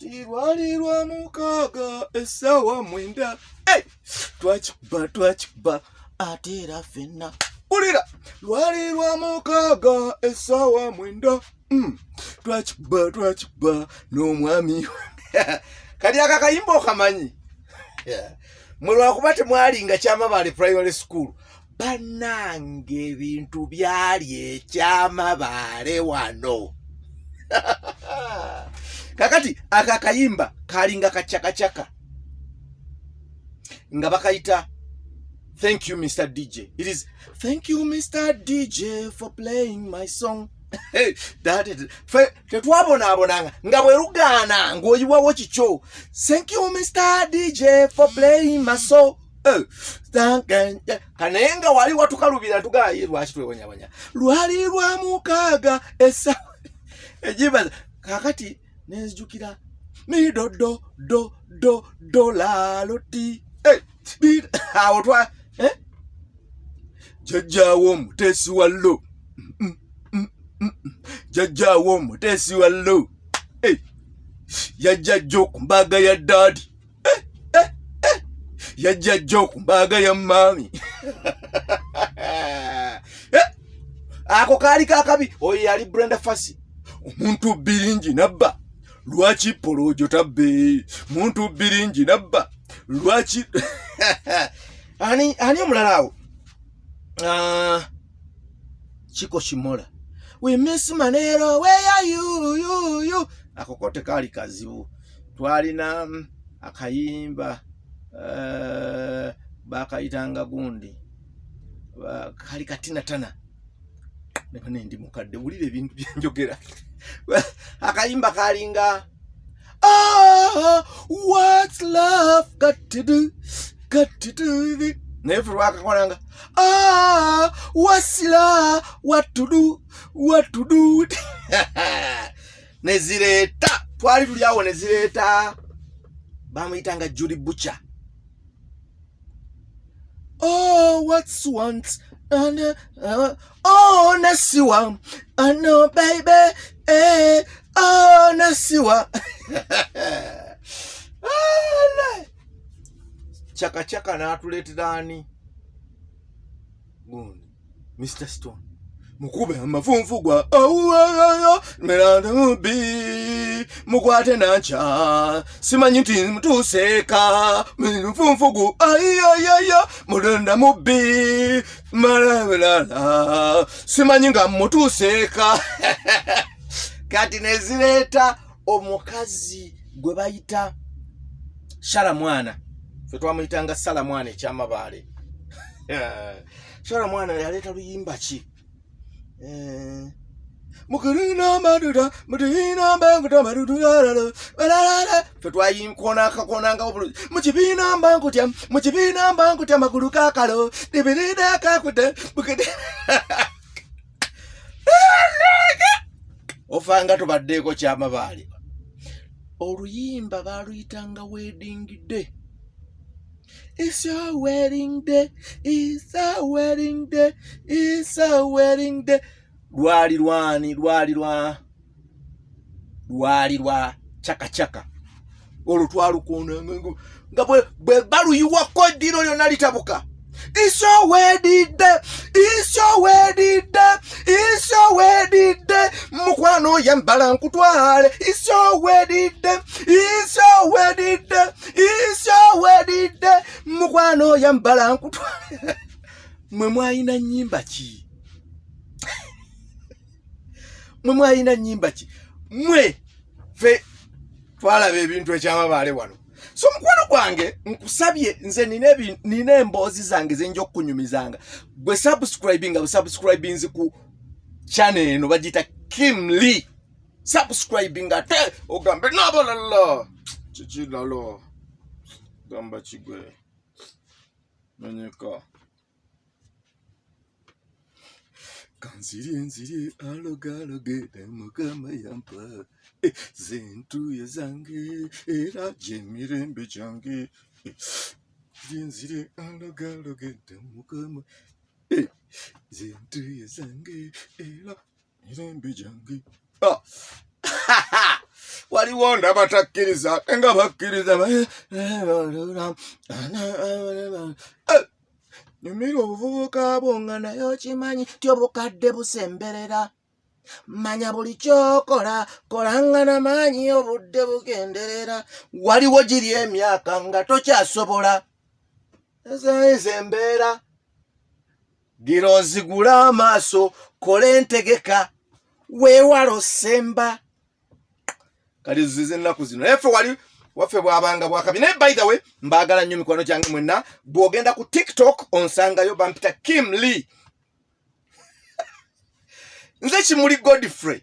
lwali lwa mukaaga essaawa mwenda. Twakikuba ate era ffenna. Ulira lwali lwa mukaaga essaawa mwenda. Twakikuba n'omwami. Kali akakayimba okamanyi. Mwe lwakuba temwalinga Kyamabale primary school. Bannange ebintu byali ekyamabale wano. Kakati akakayimba kalinga kachaka nga bakayita thank you Mr. DJ. It is thank you Mr. DJ for playing my song. That is tetwabonabonanga nga bwe lugana ng'oyiwawo kikyo. Thank you Mr. DJ for playing my song. Kanenga wali watukalubira tugaye lwaki twewanyawanya. Lwali lwa mukaaga essa ejiba kakati nezijukira mi do la loti awo twa jajjawo mutesi wallo jajjawo mutesi wallo yajjajjo ku mbaga ya dadi yajjajjo ku mbaga ya mami. Ako kali kakabi oyo yali Brenda Fassie. Omuntu biringi nabba lwaki polojo tabbe muntu biringi nabba lwaki ani omulalawo Chiko Shimola we miss Manero where are you akokote kali kazibu twalina akayimba bakayitanga gundi kali katinatana nepane ndi mukadde bulire ebintu byenjogera akayimba kalinga what's love got to do with it. Never wakakonanga what's love what to do nezireta twali tulyawo nezireta bamuyitanga Judy Butcher. What's once and nasiwa no baby nasiwa chaka natuleterani gundi Mr. Stone mukube amavunvugwa meranda mubi mukwate nancha simanyi nti mutuseka mvunvugu ayayaya murenda mubi marabelala simanyi nga mutuseka. Kati nezireta omukazi gwe bayita Shalamwana fe twamuyitanga Salamwana ekyamabale. Shalamwana yaleta luyimba ki mukirina maduda mudina mbanguta maduda fe twayimkona akakonanga obulungi mukibina mbanguta magulu kakalo dibirida kakuta mukide ofanga tubaddeko Kyamabale. Oluyimba baluyitanga wedding day. It's your wedding day. It's a wedding day. It's a wedding day. Lwali lwa chaka. Olwo twalukona nga bwe baluyiwako eddiro lyonna litabuka. It's your wedding day. It's your wedding day. It's your wedding day. Mukwano yambala nkutwale. It's your wedding day. It's your wedding day. It's your wedding day. Mukwano yambala nkutwale. Mwe mwayina nnyimba ki? Mwe fe twalaba ebintu ekyamabale wano. So mukwano gwange nkusabye nze nina emboozi zange zenja okunyumizanga. Gwe subscribing ku channel eno bagita Kim Lee. Subscribing ate ogambe nabalala. Chichilalo. Gamba chigwe. Nanyeka. Kanziri aloge mukama yampa. Zentu yazange era jemirembe jange. Zinzire aloge mukama. Zentu yazange era mirembe jange. Wali baliwo ndabatakkiriza nga bakkiriza nyumira obuvubuka bwo nga naye okimanyi ti obukadde busemberera manya buli kyokola kolanga n'amaanyi obudde bugenderera waliwo giri emyaka nga tokyasobola ezo embeera gira ozigula amaaso kola entegeka weewala osemba kali zize ennaku zino efe wali waffe bwabanga bwakabi naye by the way mbaagala nnyo mikwano gyange mwenna bw'ogenda ku TikTok onsangayo bampita Kim Lee nze Kimuli Godfrey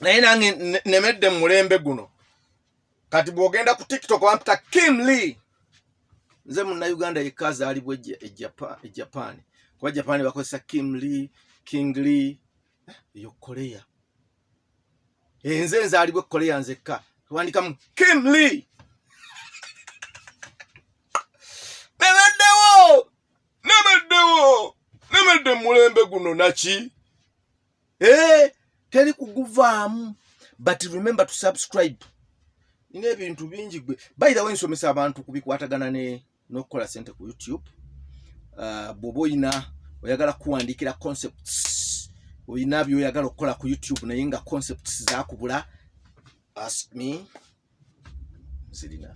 naye nange nemedde mu mulembe guno kati bw'ogenda ku TikTok bampita Kim Lee nze munnayuganda yekka azaalibwa e Japan kuba Japan bakozesa Kim Lee King Lee eyo Korea nze nzaalibwa e Korea nzekka wandikamu Kim Lee nemedde mulembe guno naki teri kuguvaamu but remember to subscribe nina ebintu bingi gwe by the way nsomesa abantu kubikwatagana n'okukola sente ku YouTube bw'oba oyagala kuwandiikira concepts oyina byoyagala okukola ku YouTube naye nga concepts zakubula ask me zirina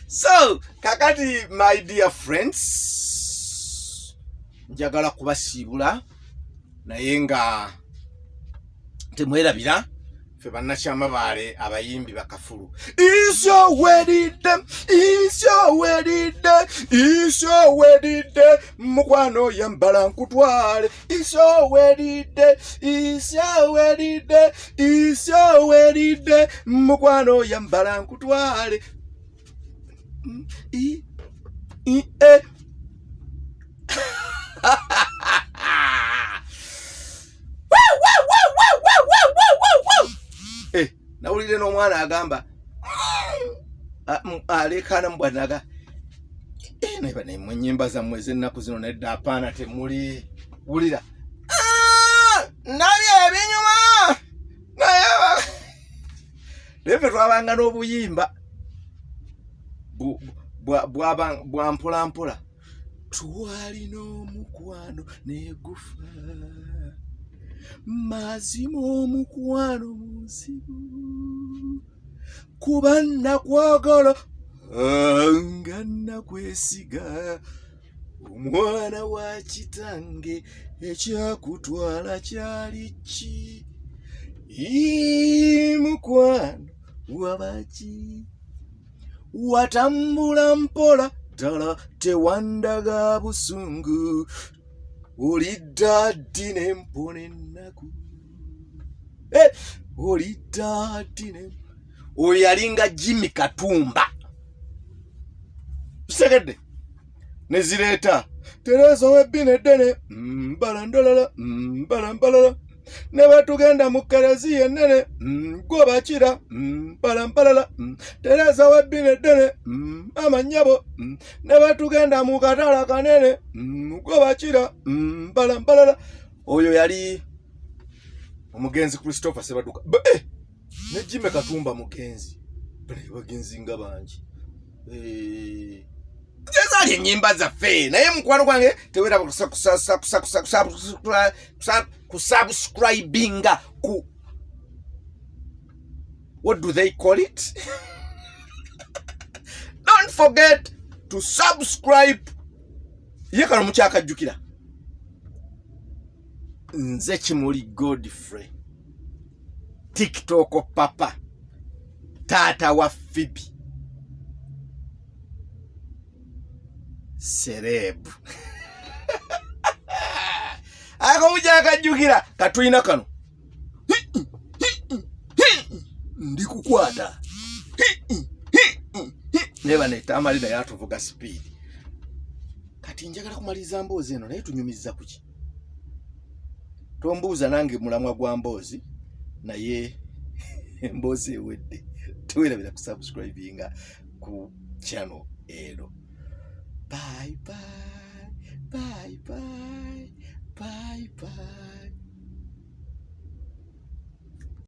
so kakati my dear friends njagala kubasiibula naye nga temwerabira ffe bannakyamabale abayimbi bakafulu isowedidde mukwano yambala nkutwale isowedidde mukwano yambala nkutwale nawulire n'omwana agamba alekana mbwanaga naye nyimba zammwe ez'ennaku zino nedda apaana temuli wulira nabye ebinyuma naye ffe twabanga n'obuyimba bwa mpolampola twalina omukwano negufa mazima omukwano munsibu kuba nakwagala nga nakwesiga omwana wa kitange ekyakutwala kyali ki mukwano wabaki watambula mpola ddala tewandaga busungu olidda ddi n'empona ennaku olidda ddi oyo yalinga Jimmy Katumba segedde nezireeta Tereza webbina eddene mbalandolala mbalambalala ne batugenda mu kalaziya ennene gwobakira mpalampalala Tereza webbina eddene amanyabo ne batugenda mu katala kanene gwobakira mpalampalala oyo yali omugenzi Christopher Sebaduka ne Jimmy Katumba mugenzi bagenzi nga bangi zali ennyimba zaffe naye mukwano gwange tewera kusubscribinga ku what do they call it don't forget to subscribe ye kano mukyakajjukira nze Kimuli Godfrey TikTok papa tata wa Phoebe Serebu ako mukyakajjukira katulina kano ndikukwata neba netamali naye atuvuga speed kati njagala kumaliza mboozi eno naye tunyumiza kuki tombuuza nange mulamwa gwa mboozi naye mboozi ewedde tewerabira kusubscribinga ku channel eno. Bye bye, bye bye, bye bye.